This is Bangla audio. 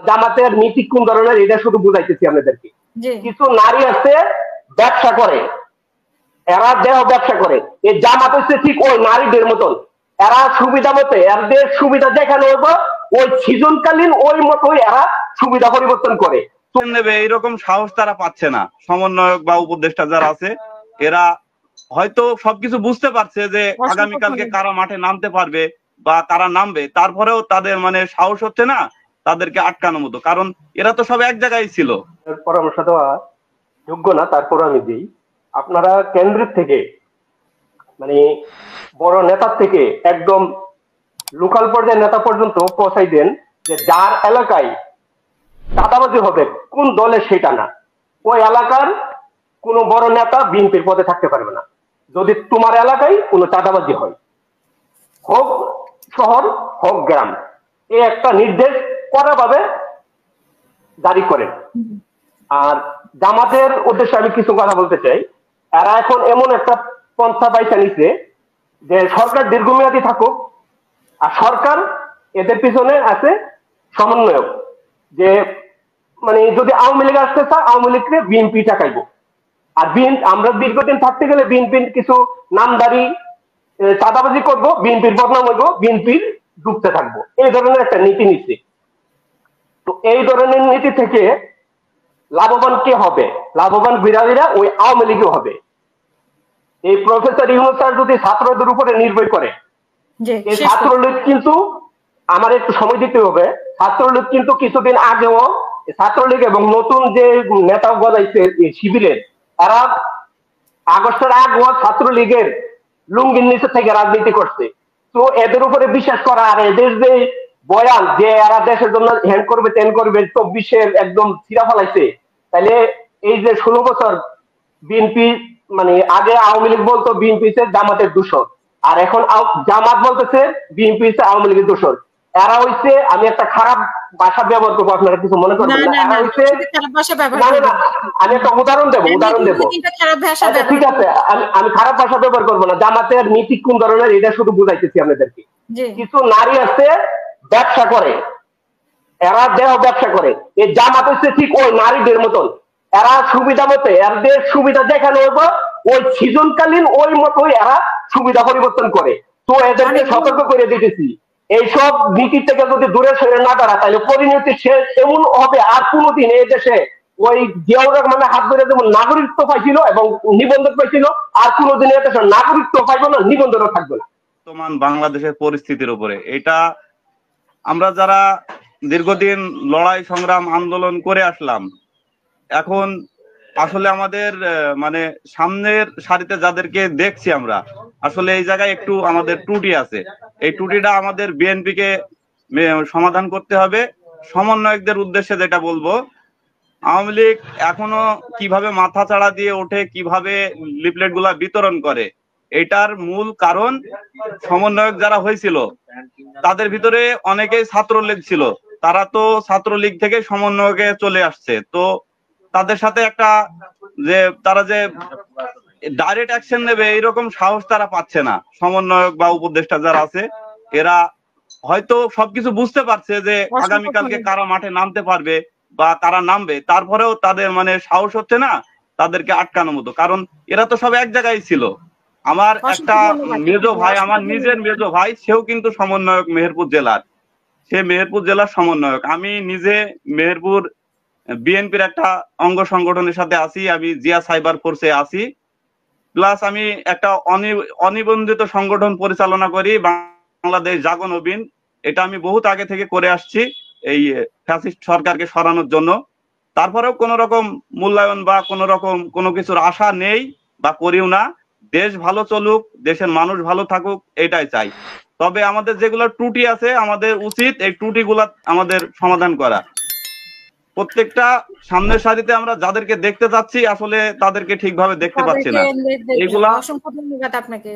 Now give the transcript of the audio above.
জামাতের নীতি কোন ধরনের এটা শুধু বুঝাইতেছি আপনাদেরকে। কিছু নারী আছে ব্যবসা করে, এরা দেহ ব্যবসা করে। এই জামাত হচ্ছে ঠিক ওই নারীদের মতন, এরা সুবিধা মতো এদের সুবিধা দেখানো হইব, ওই সিজনকালীন ওই মতোই এরা সুবিধা পরিবর্তন করে নেবে এইরকম সাহস তারা পাচ্ছে না। সমন্বয়ক বা উপদেষ্টা যারা আছে এরা হয়তো সবকিছু বুঝতে পারছে যে আগামীকালকে কারা মাঠে নামতে পারবে বা কারা নামবে, তারপরেও তাদের মানে সাহস হচ্ছে না তাদেরকে আটকানোর মতো, কারণ এরা তো সব এক জায়গায় ছিল। পরামর্শ দেওয়া যোগ্য না, তারপর আমি দিই। আপনারা কেন্দ্রের থেকে মানে বড় নেতার থেকে একদম লোকাল পর্যায়ের নেতা পর্যন্ত পৌঁছাই দেন যে যার এলাকায় চাঁদাবাজি হবে কোন দলে সেটা না, ওই এলাকার কোন বড় নেতা বিএনপির পদে থাকতে পারবে না যদি তোমার এলাকায় কোনো চাঁদাবাজি হয়, হোক শহর হোক গ্রাম। এই একটা নির্দেশ কড়াভাবে জারি করেন। আর জামাতের উদ্দেশ্যে আমি কিছু কথা বলতে চাই। এরা এখন এমন একটা পন্থা বাইছা নিছে যে সরকার দীর্ঘমেয়াদী থাকুক, আর সরকার এদের পিছনে আছে সমন্বয়ক, যে মানে যদি আওয়ামী লীগ আসতে চায় আওয়ামী লীগকে বিএনপি টাকাইব, আর আমরা দীর্ঘদিন থাকতে গেলে বিএনপির কিছু নামদারি চাঁদাবাজি করবো, বিএনপির বদনাম হইব, বিএনপির ডুবতে থাকবো, এই ধরনের একটা নীতি নিচ্ছে। তো এই ধরনের নীতি থেকে লাভবান কে হবে? লাভবান বিরোধীরা ওই আওয়ামী লীগও হবে। এই প্রফেসর ইউনূস স্যার যদি ছাত্রদের উপরে নির্ভর করে, এই ছাত্রলীগ কিন্তু আমার একটু সময় দিতে হবে। ছাত্রলীগ কিন্তু কিছুদিন আগেও ছাত্রলীগ এবং নতুন যে নেতা গজাইছে শিবিরের, তারা আগস্টের আগেও ছাত্রলীগের লুঙ্গির নিচে থেকে রাজনীতি করছে। তো এদের উপরে বিশ্বাস করা আর এদের যে বয়ান যে এরা দেশের জন্য হ্যান্ড করবে ত্যান করবে 24-এর একদম ছিঁড়া ফেলাইছে, তাহলে এই যে 16 বছর বিএনপি মানে আগে আওয়ামী লীগ বলতো বিএনপি হচ্ছে জামাতের দূষণ, আর এখন জামাত বলতেছে বিএনপি হচ্ছে আওয়ামী লীগের দূষণ। এরা হইছে, আমি একটা খারাপ ভাষা ব্যবহার করবো, আপনারা কিছু মনে করবেন না, এরা হইছে আমি একটা উদাহরণ দেবো ঠিক আছে, আমি খারাপ ভাষা ব্যবহার করবো না। জামাতের নীতি কোন ধরনের এটা শুধু বুঝাইতেছি আপনাদেরকে। কিছু নারী আছে ব্যবসা করে, এরা দেহ ব্যবসা করে। এই জামাত হচ্ছে ঠিক ওই নারীদের মতন, এরা সুবিধা মতো এদের সুবিধা দেখানো হইব, ওই সিজনকালীন ওই মতোই এরা সুবিধা পরিবর্তন করে। তো এদেরকে সতর্ক করে দিতেছি, এইসব নীতি থেকে যদি দূরে সরে না দাঁড়া, তাহলে পরিণতি শেষ এমন হবে আর কোনোদিন এই দেশে ওই জিয়াউর রহমানের হাত ধরে যেমন নাগরিকত্ব পাইছিল এবং নিবন্ধন পাইছিল, আর কোনোদিন এই দেশের নাগরিকত্ব পাইব না, নিবন্ধনও থাকবে না। বর্তমান বাংলাদেশের পরিস্থিতির উপরে এটা আমরা যারা দীর্ঘদিন লড়াই সংগ্রাম আন্দোলন করে আসলাম, এখন আসলে আমাদের মানে সামনের সারিতে যাদেরকে দেখছি আমরা, আসলে এই জায়গায় একটু আমাদের ত্রুটি আছে। এই ত্রুটিটা আমাদের বিএনপি কে সমাধান করতে হবে। সমন্বয়কদের উদ্দেশ্যে যেটা বলবো, আওয়ামী লীগ এখনো কিভাবে মাথা চাড়া দিয়ে ওঠে, কিভাবে লিফলেট গুলা বিতরণ করে, এটার মূল কারণ সমন্বয়ক যারা হয়েছিল তাদের ভিতরে অনেকেই ছাত্রলীগ ছিল, তারা তো ছাত্রলীগ থেকে সমন্বয়কে চলে আসছে। তো তাদের সাথে একটা যে তারা যে ডাইরেক্ট অ্যাকশন নেবে এইরকম সাহস তারা পাচ্ছে না। সমন্বয়ক বা উপদেষ্টা যারা আছে এরা হয়তো সবকিছু বুঝতে পারছে যে আগামীকালকে কারা মাঠে নামতে পারবে বা কারা নামবে, তারপরেও তাদের মানে সাহস হচ্ছে না তাদেরকে আটকানোর মতো, কারণ এরা তো সব এক জায়গায় ছিল। আমার একটা মেজো ভাই, আমার নিজের মেজো ভাই, সেও কিন্তু সমন্বয়ক মেহেরপুর জেলার, সে মেহেরপুর জেলার সমন্বয়ক। আমি নিজে মেহেরপুর বিএনপির একটা অঙ্গ সংগঠনের সাথে আছি, আমি জিয়া সাইবার ফোর্সে আছি, প্লাস আমি একটা অনিবন্ধিত সংগঠন পরিচালনা করি, বাংলাদেশ জাগো নবীন। এটা আমি বহুত আগে থেকে করে আসছি এই ফ্যাসিস্ট সরকারকে সরানোর জন্য। তারপরেও কোন রকম মূল্যায়ন বা কোন রকম কোনো কিছুর আশা নেই বা করিও না। দেশ ভালো চলুক, দেশের মানুষ ভালো থাকুক, এটাই চাই। তবে আমাদের যেগুলো ত্রুটি আছে, আমাদের উচিত এই ত্রুটিগুলা আমাদের সমাধান করা। প্রত্যেকটা সামনের সারিতে আমরা যাদেরকে দেখতে চাচ্ছি আসলে তাদেরকে ঠিকভাবে দেখতে পাচ্ছি না। এগুলা অসংখ্য ধন্যবাদ আপনাকে।